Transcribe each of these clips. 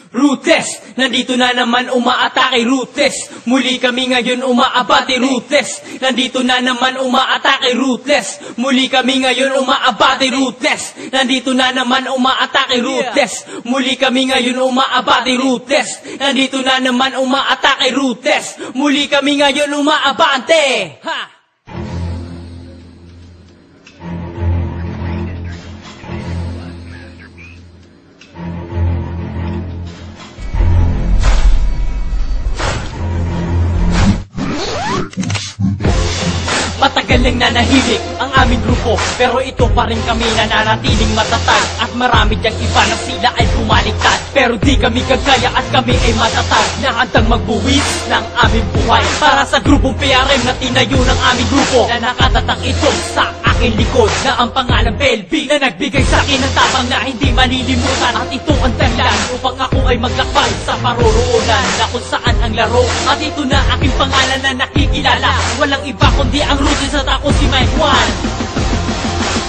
Ruthless, nandito na naman umaatake Ruthless, muli kami ngayon umaabate Ruthless, nandito na naman umaatake Ruthless, muli kami ngayon umaabate Ruthless, nandito na naman umaatake Ruthless, muli kami ngayon umaabate Ruthless, nandito na naman umaatake Ruthless, muli kami ngayon umaabante. Ha! Matagal nang nanahimik ang aming grupo, pero ito pa rin kami nananatiling matatag. At marami diyang iba na sila ay bumaliktad, pero di kami kagaya at kami ay matatag, na handang magbuwis ng aming buhay para sa grupong PRM na tinayo ng aming grupo, na nakatatak ito sa aking likod, na ang pangalan Belby, na nagbigay sa akin ng tapang na hindi malilimutan. At ito ang dahilan upang ako ay maglakbay sa paroroonan na kung saan ang laro. At ito na aking pangalan na nakikilala, walang iba kundi ang Ruthless at ako si Mike Juan.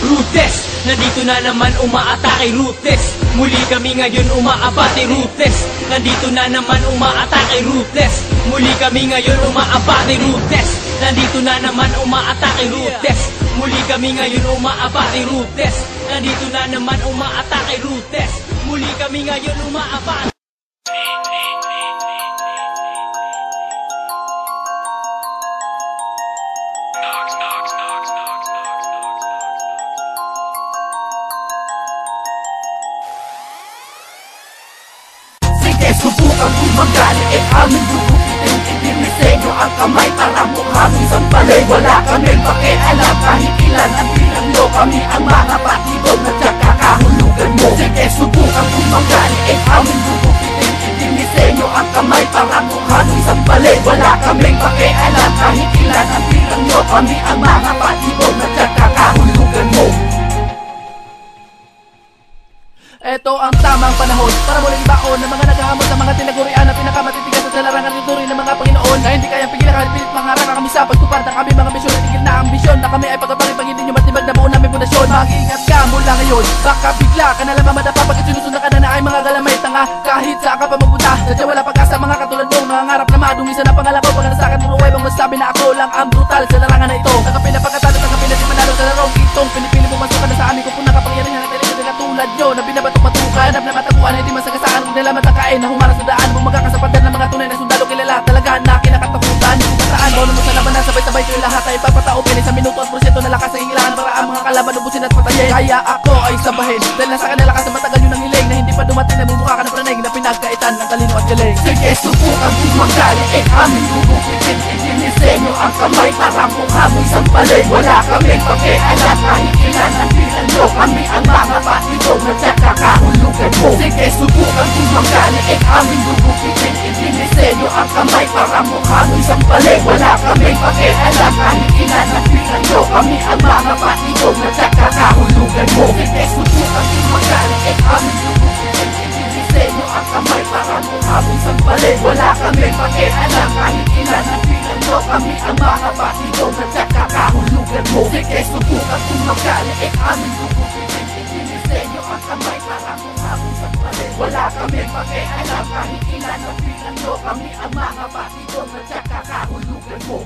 Ruthless, nandito na naman umaatake Ruthless, muli kami ngayon umaabate Ruthless, nandito na naman umaatake Ruthless, muli kami ngayon umaabate Ruthless, nandito na naman umaatake Ruthless, muli kami ngayon umaabate Ruthless, nandito na naman umaatake Ruthless, muli kami ngayon umaabate. Subukan kung magaling ay aming gugupitin. Idinisenyo ang kamay para mukhang isang palay. Wala kaming pakialam kahit ilan ang bilang nyo. Kami ang mga patibog na kakahulugan mo. Sige, subukan kung magaling ay aming gugupitin. Idinisenyo ang kamay para mukhang isang palay. Wala kaming pakialam kahit ilan ang bilang nyo. Kami ang mga patibog na kakahulugan mo. Ito ang tamang panahon para muling baon ng mga naghahamon sa mga tinagurian na pinakamatitigas at larangan ng turi ng mga Panginoon, na hindi kayang pigilan kahit pilit mangarang kami sa pagtupad ng kami mga misyon. Tigil na ambisyon na kami ay pagkaparipang hindi nyo matibag na buo namin pundasyon. Mag-iingat ka mula ngayon, baka bigla ka na lang mamadapa pag sinusundan ka na ay mga galamay tanga. Kahit saan ka pa magpunta, sadya wala pag-asa mga katulad mo. Nangangarap na madumi sa napangalan ko. Pag nasakan mo ruway bang masabi na ako lang ang brutal sa larangan na ito. Tanggapin na pagkatalo, tanggapin na di manalo sa larong itong pinipili mo masukan na sa amin. Kung punang kapangyarihan na talaga katulad nyo na binabatok-matukan, hanap na mataguan, hindi masagasaan. Kung nila matakain na humarang sa daan, bumaga ka sa pader ng mga tunay na sundalo. Kilala talaga na kinakatakutan. Kung saan, bono mo sa labanan, sabay-sabay ko yung lahat ay papatao. Pinis sa minuto at porsyento na lakas ay hilangan para ang mga kalaban ubusin at patayin. Kaya ako ay sabahin dahil nasa kanila kasi matagal yun ang hiling na hindi pa dumating na bumuka ka ng pranig na pinagkaitan ng talino at galing. Sige, subukan kung magaling ay aming gugupitin. Idinisenyo ang kamay para mukha mo isang palay. Wala kaming pakialam kahit ilan ang bilang nyo. Kami ang mga patibog na kakahulugan mo. Sige, subukan kung magaling ay aming gugupitin. Idinisenyo ang kamay para mukha mo isang palay. Wala kaming pakialam kahit ilan ang bilang nyo. Kami ang mga patibog na kakahulugan mo. Sige, subukan kung magaling ay aming gugupitin. Idinisenyo ang kamay para mukha mo isang palay. Wala kaming pakialam kahit ilan ang bilang nyo. Kami ang mga patibog na kakahulugan mo. Sige, subukan kung magaling ay aming gugupitin. Idinisenyo ang kamay para mukha mo isang palay. Wala kaming pakialam kahit ilan ang bilang nyo. Kami ang mga patibog na kakahulugan mo.